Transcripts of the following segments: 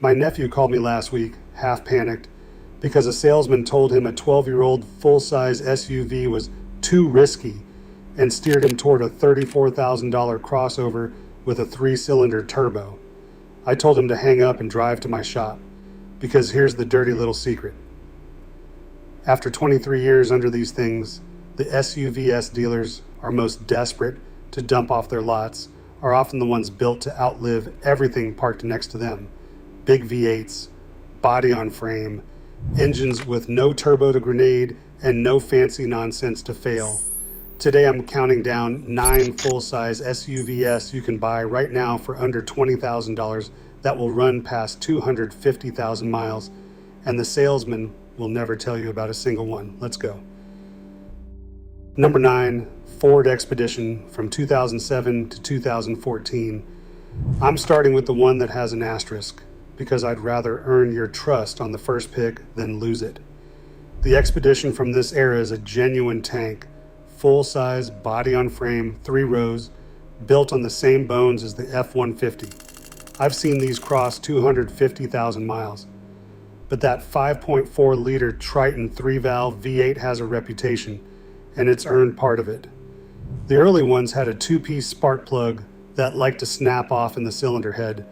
My nephew called me last week, half panicked, because a salesman told him a 12-year-old full-size SUV was too risky and steered him toward a $34,000 crossover with a 3-cylinder turbo. I told him to hang up and drive to my shop, because here's the dirty little secret. After 23 years under these things, the SUVs dealers are most desperate to dump off their lots are often the ones built to outlive everything parked next to them. Big V8s, body on frame, engines with no turbo to grenade, and no fancy nonsense to fail. Today I'm counting down 9 full-size SUVs you can buy right now for under $20,000 that will run past 250,000 miles, and the salesman will never tell you about a single one. Let's go. Number 9, Ford Expedition from 2007 to 2014. I'm starting with the one that has an asterisk, because I'd rather earn your trust on the first pick than lose it. The Expedition from this era is a genuine tank, full-size, body on frame, 3 rows, built on the same bones as the F-150. I've seen these cross 250,000 miles. But that 5.4-liter Triton 3-valve V8 has a reputation, and it's earned part of it. The early ones had a 2-piece spark plug that liked to snap off in the cylinder head,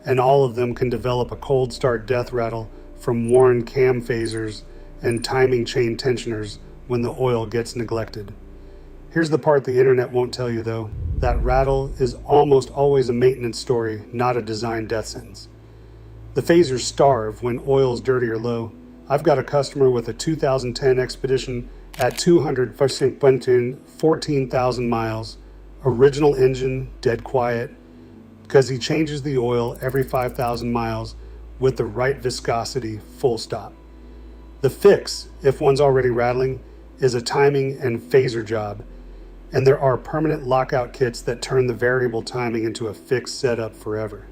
and all of them can develop a cold start death rattle from worn cam phasers and timing chain tensioners when the oil gets neglected. Here's the part the internet won't tell you though. That rattle is almost always a maintenance story, not a design death sentence. The phasers starve when oil's dirty or low. I've got a customer with a 2010 Expedition at 214,000 miles, original engine, dead quiet, because he changes the oil every 5,000 miles with the right viscosity, full stop. The fix, if one's already rattling, is a timing and phaser job, and there are permanent lockout kits that turn the variable timing into a fixed setup forever.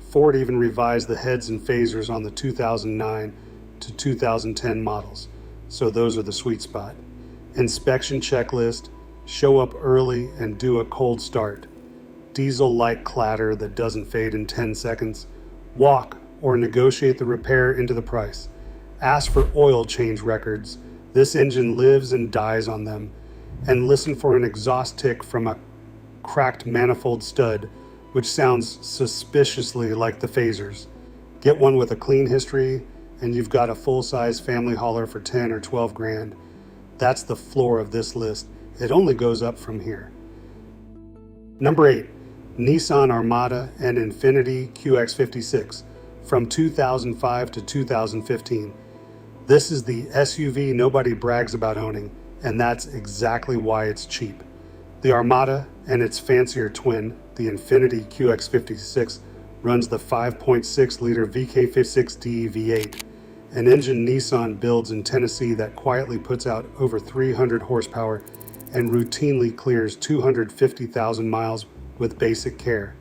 Ford even revised the heads and phasers on the 2009 to 2010 models, so those are the sweet spot. Inspection checklist, show up early and do a cold start. Diesel-like clatter that doesn't fade in 10 seconds. Walk or negotiate the repair into the price. Ask for oil change records. This engine lives and dies on them. And listen for an exhaust tick from a cracked manifold stud, which sounds suspiciously like the phasers. Get one with a clean history, and you've got a full-size family hauler for 10 or 12 grand. That's the floor of this list. It only goes up from here. Number 8, Nissan Armada and Infiniti QX56 from 2005 to 2015. This is the SUV nobody brags about owning, and that's exactly why it's cheap. The Armada and its fancier twin, the Infiniti QX56, runs the 5.6-liter VK56D V8, an engine Nissan builds in Tennessee that quietly puts out over 300 horsepower and routinely clears 250,000 miles with basic care.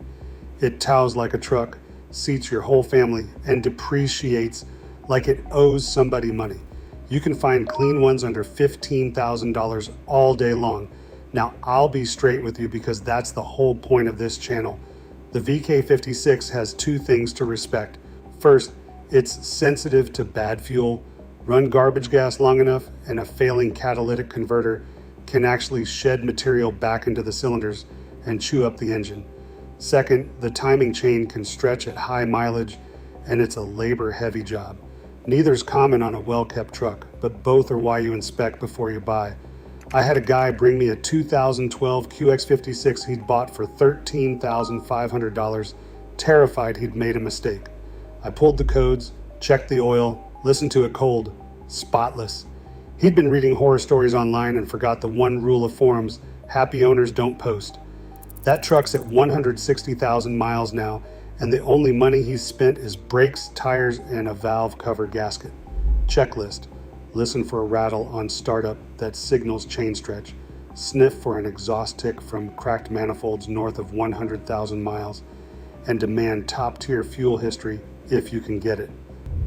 It tows like a truck, seats your whole family, and depreciates like it owes somebody money. You can find clean ones under $15,000 all day long. Now, I'll be straight with you because that's the whole point of this channel. The VK56 has 2 things to respect. First, it's sensitive to bad fuel. Run garbage gas long enough and a failing catalytic converter can actually shed material back into the cylinders and chew up the engine. Second, the timing chain can stretch at high mileage, and it's a labor-heavy job. Neither's common on a well-kept truck, but both are why you inspect before you buy. I had a guy bring me a 2012 QX56 he'd bought for $13,500, terrified he'd made a mistake. I pulled the codes, checked the oil, listened to it cold, spotless. He'd been reading horror stories online and forgot the one rule of forums: happy owners don't post. That truck's at 160,000 miles now, and the only money he's spent is brakes, tires, and a valve cover gasket. Checklist: listen for a rattle on startup that signals chain stretch. Sniff for an exhaust tick from cracked manifolds north of 100,000 miles. And demand top-tier fuel history if you can get it.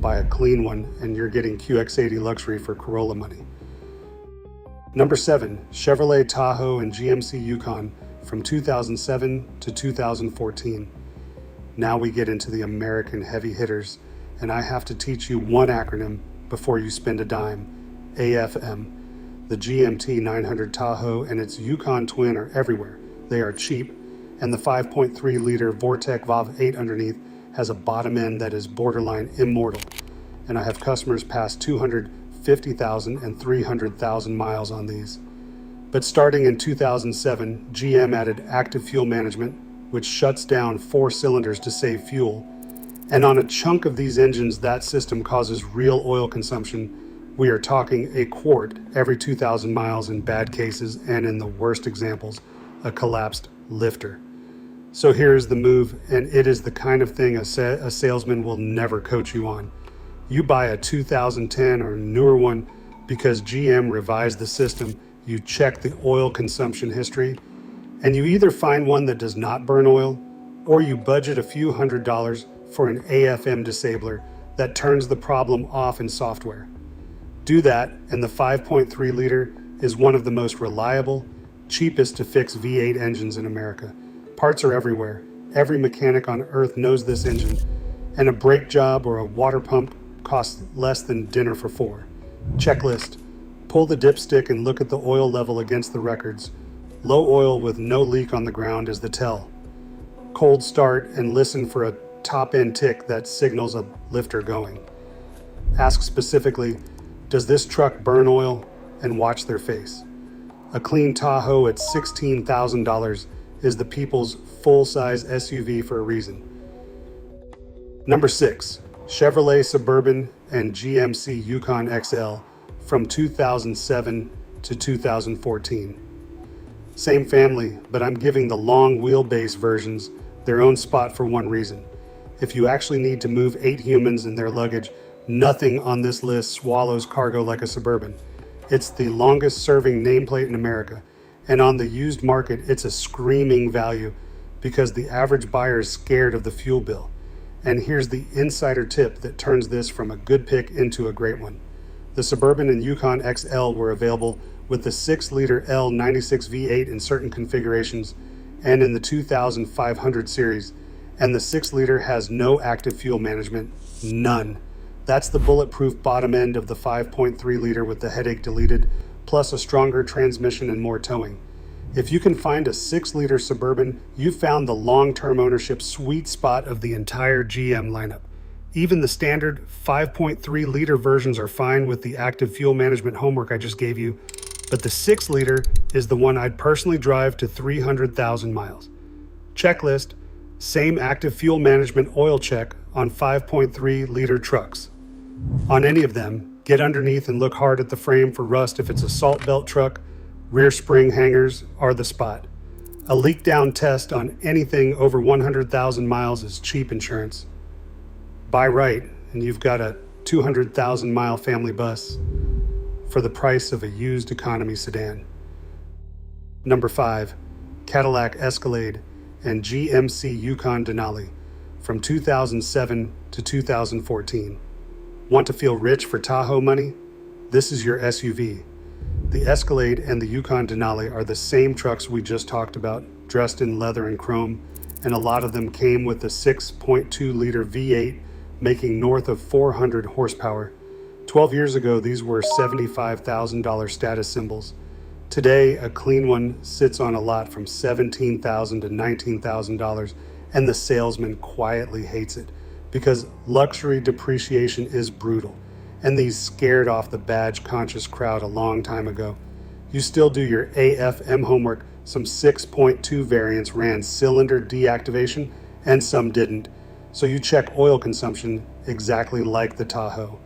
Buy a clean one and you're getting QX80 luxury for Corolla money. Number 7, Chevrolet Tahoe and GMC Yukon from 2007 to 2014. Now we get into the American heavy hitters, and I have to teach you one acronym before you spend a dime: AFM. The GMT 900 Tahoe and its Yukon twin are everywhere. They are cheap, and the 5.3-liter Vortec Vav 8 underneath has a bottom end that is borderline immortal. And I have customers pass 250,000 and 300,000 miles on these. But starting in 2007, GM added active fuel management, which shuts down 4 cylinders to save fuel. And on a chunk of these engines, that system causes real oil consumption. We are talking a quart every 2,000 miles in bad cases, and in the worst examples, a collapsed lifter. So here's the move, and it is the kind of thing a salesman will never coach you on. You buy a 2010 or newer one because GM revised the system. You check the oil consumption history, and you either find one that does not burn oil, or you budget a few $100s for an AFM disabler that turns the problem off in software. Do that, and the 5.3-liter is one of the most reliable, cheapest to fix V8 engines in America. Parts are everywhere. Every mechanic on earth knows this engine, and a brake job or a water pump costs less than dinner for 4. Checklist: pull the dipstick and look at the oil level against the records. Low oil with no leak on the ground is the tell. Cold start and listen for a top-end tick that signals a lifter going. Ask specifically, does this truck burn oil? And watch their face. A clean Tahoe at $16,000 is the people's full-size SUV for a reason. Number 6, Chevrolet Suburban and GMC Yukon XL from 2007 to 2014. Same family, but I'm giving the long wheelbase versions their own spot for one reason. If you actually need to move 8 humans and their luggage, nothing on this list swallows cargo like a Suburban. It's the longest serving nameplate in America, and on the used market, it's a screaming value because the average buyer is scared of the fuel bill. And here's the insider tip that turns this from a good pick into a great one. The Suburban and Yukon XL were available with the 6-liter L96 V8 in certain configurations and in the 2500 series, and the 6-liter has no active fuel management, none. That's the bulletproof bottom end of the 5.3-liter with the headache deleted, plus a stronger transmission and more towing. If you can find a 6-liter Suburban, you've found the long-term ownership sweet spot of the entire GM lineup. Even the standard 5.3-liter versions are fine with the active fuel management homework I just gave you, but the 6-liter is the one I'd personally drive to 300,000 miles. Checklist: same active fuel management oil check on 5.3-liter trucks. On any of them, get underneath and look hard at the frame for rust if it's a salt belt truck. Rear spring hangers are the spot. A leak down test on anything over 100,000 miles is cheap insurance. Buy right, and you've got a 200,000-mile family bus for the price of a used economy sedan. Number 5, Cadillac Escalade and GMC Yukon Denali from 2007 to 2014. Want to feel rich for Tahoe money? This is your SUV. The Escalade and the Yukon Denali are the same trucks we just talked about, dressed in leather and chrome, and a lot of them came with the 6.2-liter V8, making north of 400 horsepower. 12 years ago, these were $75,000 status symbols. Today, a clean one sits on a lot from $17,000 to $19,000, and the salesman quietly hates it because luxury depreciation is brutal. And these scared off the badge-conscious crowd a long time ago. You still do your AFM homework. Some 6.2 variants ran cylinder deactivation, and some didn't. So you check oil consumption exactly like the Tahoe.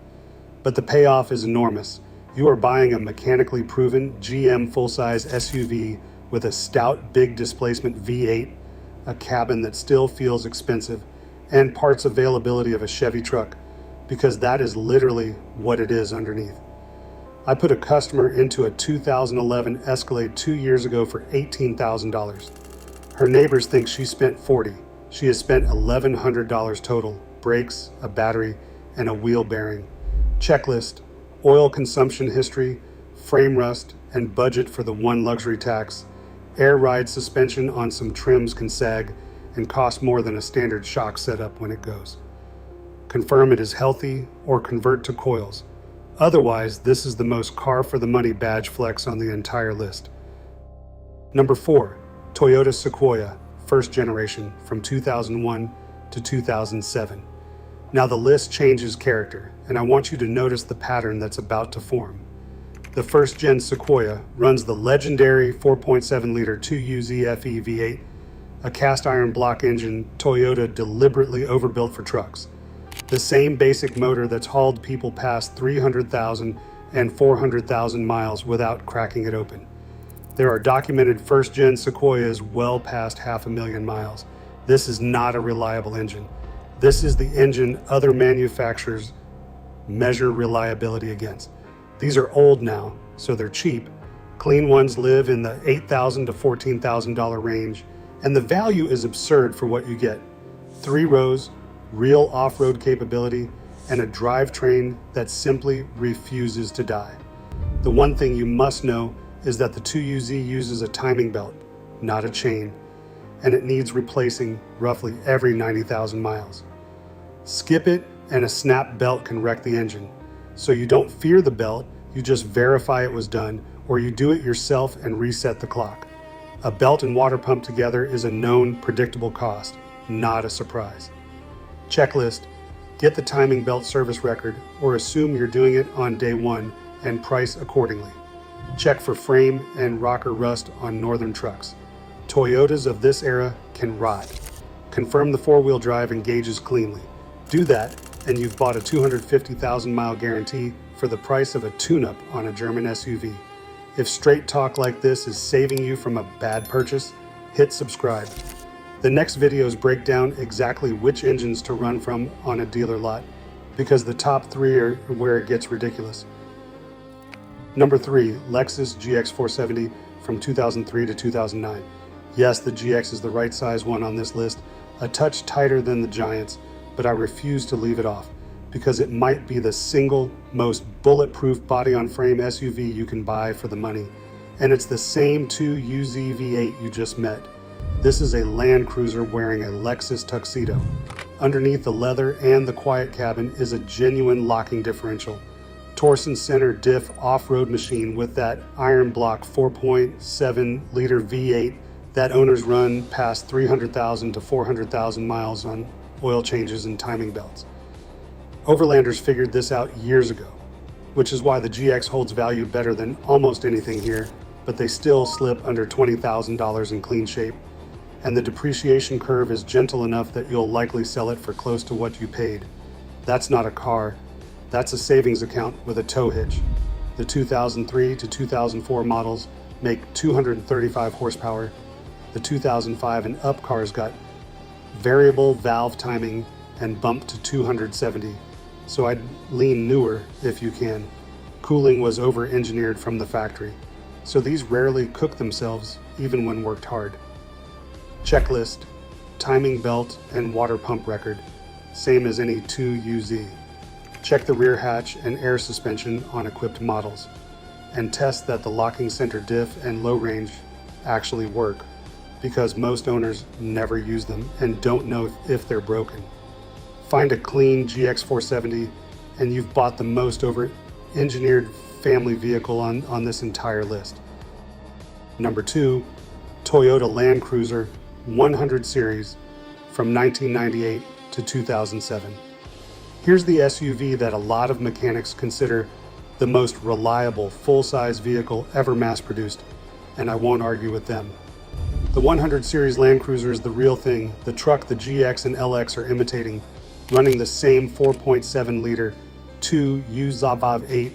But the payoff is enormous. You are buying a mechanically proven GM full-size SUV with a stout big displacement V8, a cabin that still feels expensive, and parts availability of a Chevy truck, because that is literally what it is underneath. I put a customer into a 2011 Escalade 2 years ago for $18,000. Her neighbors think she spent $40,000. She has spent $1,100 total, brakes, a battery, and a wheel bearing. Checklist: oil consumption history, frame rust, and budget for the one luxury tax. Air ride suspension on some trims can sag, and costs more than a standard shock setup when it goes. Confirm it is healthy or convert to coils. Otherwise, this is the most car for the money badge flex on the entire list. Number 4, Toyota Sequoia, first generation from 2001 to 2007. Now the list changes character, and I want you to notice the pattern that's about to form. The first gen Sequoia runs the legendary 4.7-liter 2UZ FE V8, a cast iron block engine Toyota deliberately overbuilt for trucks. The same basic motor that's hauled people past 300,000 and 400,000 miles without cracking it open. There are documented first-gen Sequoias well past 500,000 miles. This is not a reliable engine. This is the engine other manufacturers measure reliability against. These are old now, so they're cheap. Clean ones live in the $8,000 to $14,000 range, and the value is absurd for what you get. 3 rows, real off-road capability, and a drivetrain that simply refuses to die. The one thing you must know is that the 2UZ uses a timing belt, not a chain, and it needs replacing roughly every 90,000 miles. Skip it and a snap belt can wreck the engine. So you don't fear the belt, you just verify it was done, or you do it yourself and reset the clock. A belt and water pump together is a known, predictable cost, not a surprise. Checklist: get the timing belt service record or assume you're doing it on day 1 and price accordingly. Check for frame and rocker rust on northern trucks. Toyotas of this era can rot. Confirm the 4-wheel drive engages cleanly. Do that and you've bought a 250,000 mile guarantee for the price of a tune-up on a German SUV. If straight talk like this is saving you from a bad purchase, hit subscribe. The next videos break down exactly which engines to run from on a dealer lot, because the top 3 are where it gets ridiculous. Number 3, Lexus GX470 from 2003 to 2009. Yes, the GX is the right size one on this list, a touch tighter than the Giants, but I refuse to leave it off because it might be the single most bulletproof body-on-frame SUV you can buy for the money, and it's the same 2UZ V8 you just met. This is a Land Cruiser wearing a Lexus tuxedo. Underneath the leather and the quiet cabin is a genuine locking differential. Torsen center diff off-road machine with that iron block 4.7-liter V8 that owners run past 300,000 to 400,000 miles on oil changes and timing belts. Overlanders figured this out years ago, which is why the GX holds value better than almost anything here, but they still slip under $20,000 in clean shape, and the depreciation curve is gentle enough that you'll likely sell it for close to what you paid. That's not a car, that's a savings account with a tow hitch. The 2003 to 2004 models make 235 horsepower. The 2005 and up cars got variable valve timing and bumped to 270, so I'd lean newer if you can. Cooling was over-engineered from the factory, so these rarely cook themselves even when worked hard. Checklist: timing belt and water pump record, same as any 2UZ. Check the rear hatch and air suspension on equipped models, and test that the locking center diff and low range actually work, because most owners never use them and don't know if they're broken. Find a clean GX470 and you've bought the most over-engineered family vehicle on this entire list. Number 2, Toyota Land Cruiser 100 series from 1998 to 2007. Here's the SUV that a lot of mechanics consider the most reliable full-size vehicle ever mass-produced, and I won't argue with them. The 100 series Land Cruiser is the real thing, the truck the GX and LX are imitating, running the same 4.7-liter 2UZ 8,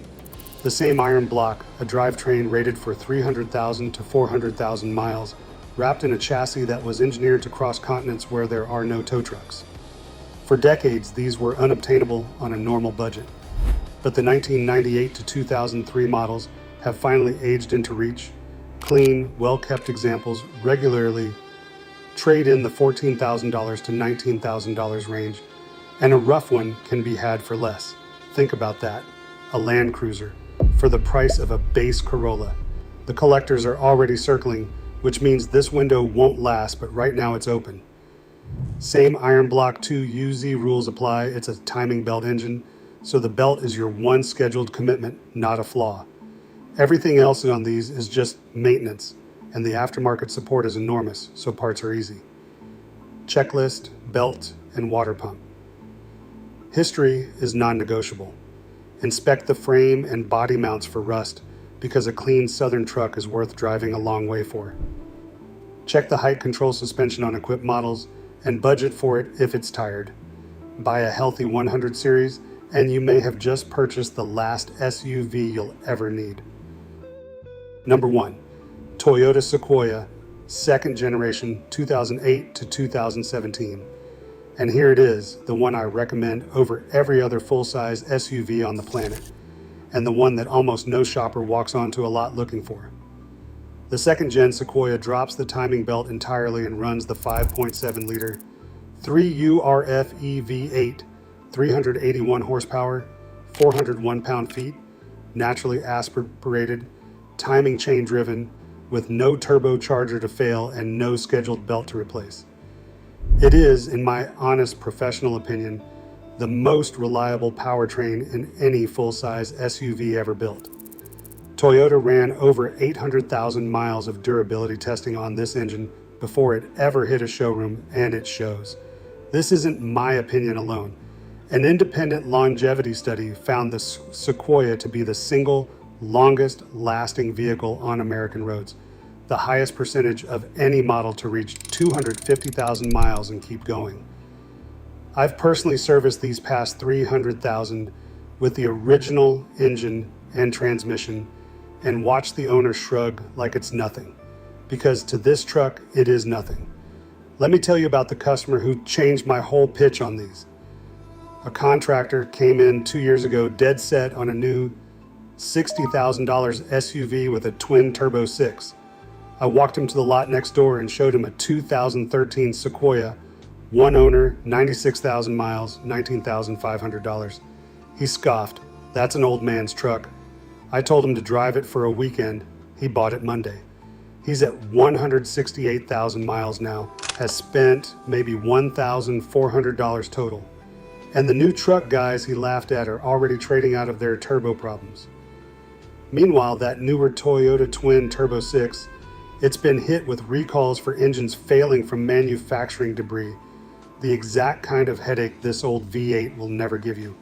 the same iron block, a drivetrain rated for 300,000 to 400,000 miles, wrapped in a chassis that was engineered to cross continents where there are no tow trucks. For decades, these were unobtainable on a normal budget, but the 1998 to 2003 models have finally aged into reach. Clean, well-kept examples regularly trade in the $14,000 to $19,000 range, and a rough one can be had for less. Think about that, a Land Cruiser, for the price of a base Corolla. The collectors are already circling, which means this window won't last, but right now it's open. Same Iron Block 2 UZ rules apply. It's a timing belt engine, so the belt is your one scheduled commitment, not a flaw. Everything else on these is just maintenance, and the aftermarket support is enormous, so parts are easy. Checklist, belt, and water pump. History is non-negotiable. Inspect the frame and body mounts for rust, because a clean Southern truck is worth driving a long way for. Check the height control suspension on equipped models and budget for it if it's tired. Buy a healthy 100 series and you may have just purchased the last SUV you'll ever need. Number 1, Toyota Sequoia, second generation, 2008 to 2017. And here it is, the one I recommend over every other full-size SUV on the planet, and the one that almost no shopper walks onto a lot looking for. The second gen Sequoia drops the timing belt entirely and runs the 5.7 liter 3URFE V8, 381 horsepower, 401 pound-feet, naturally aspirated, timing chain driven, with no turbocharger to fail and no scheduled belt to replace. It is, in my honest professional opinion, the most reliable powertrain in any full-size SUV ever built. Toyota ran over 800,000 miles of durability testing on this engine before it ever hit a showroom, and it shows. This isn't my opinion alone. An independent longevity study found the Sequoia to be the single longest lasting vehicle on American roads, the highest percentage of any model to reach 250,000 miles and keep going. I've personally serviced these past 300,000 with the original engine and transmission and watched the owner shrug like it's nothing, because to this truck, it is nothing. Let me tell you about the customer who changed my whole pitch on these. A contractor came in 2 years ago dead set on a new $60,000 SUV with a twin turbo 6. I walked him to the lot next door and showed him a 2013 Sequoia, one owner, 96,000 miles, $19,500. He scoffed. That's an old man's truck. I told him to drive it for a weekend. He bought it Monday. He's at 168,000 miles now, has spent maybe $1,400 total. And the new truck guys he laughed at are already trading out of their turbo problems. Meanwhile, that newer Toyota twin turbo 6, it's been hit with recalls for engines failing from manufacturing debris, the exact kind of headache this old V8 will never give you.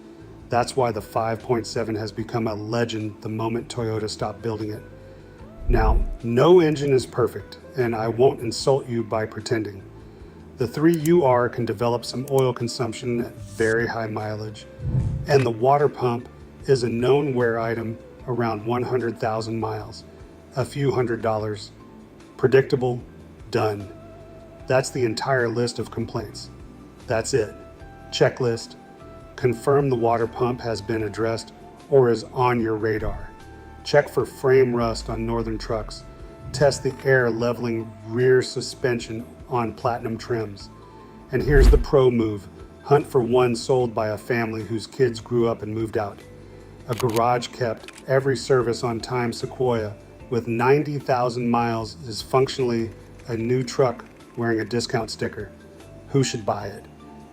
That's why the 5.7 has become a legend the moment Toyota stopped building it. Now, no engine is perfect, and I won't insult you by pretending. The 3UR can develop some oil consumption at very high mileage, and the water pump is a known wear item around 100,000 miles, a few $100s. Predictable, done. That's the entire list of complaints. That's it. Checklist. Confirm the water pump has been addressed or is on your radar. Check for frame rust on northern trucks. Test the air leveling rear suspension on platinum trims. And here's the pro move. Hunt for one sold by a family whose kids grew up and moved out. A garage kept, every service on time Sequoia with 90,000 miles is functionally a new truck wearing a discount sticker. Who should buy it?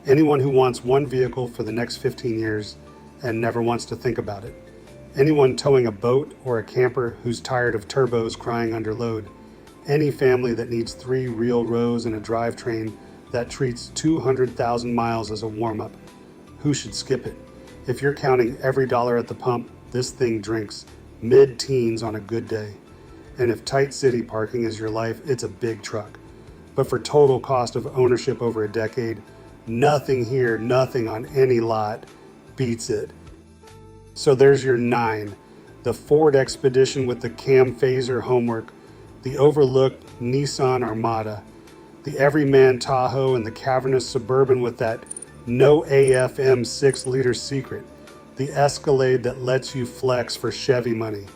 Anyone who wants one vehicle for the next 15 years and never wants to think about it. Anyone towing a boat or a camper who's tired of turbos crying under load. Any family that needs 3 real rows and a drivetrain that treats 200,000 miles as a warm-up. Who should skip it? If you're counting every dollar at the pump, this thing drinks mid-teens on a good day. And if tight city parking is your life, it's a big truck. But for total cost of ownership over a decade, nothing here, nothing on any lot beats it. So there's your 9. The Ford Expedition with the cam phaser homework, the overlooked Nissan Armada, the everyman Tahoe, and the cavernous Suburban with that no AFM 6-liter secret, the Escalade that lets you flex for Chevy money,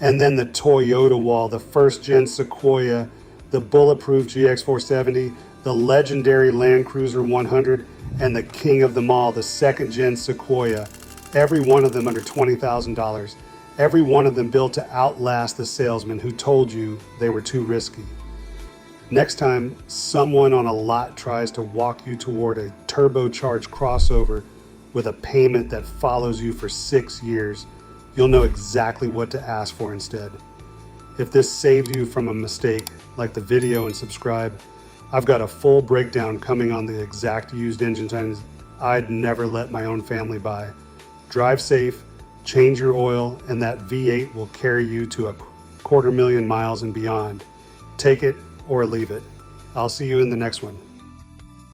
and then the Toyota wall, the first-gen Sequoia, the bulletproof GX470, the legendary Land Cruiser 100, and the king of them all, the second-gen Sequoia. Every one of them under $20,000. Every one of them built to outlast the salesman who told you they were too risky. Next time someone on a lot tries to walk you toward a turbocharged crossover with a payment that follows you for 6 years, you'll know exactly what to ask for instead. If this saved you from a mistake, like the video and subscribe. I've got a full breakdown coming on the exact used engines I'd never let my own family buy. Drive safe, change your oil, and that V8 will carry you to 250,000 miles and beyond. Take it or leave it. I'll see you in the next one.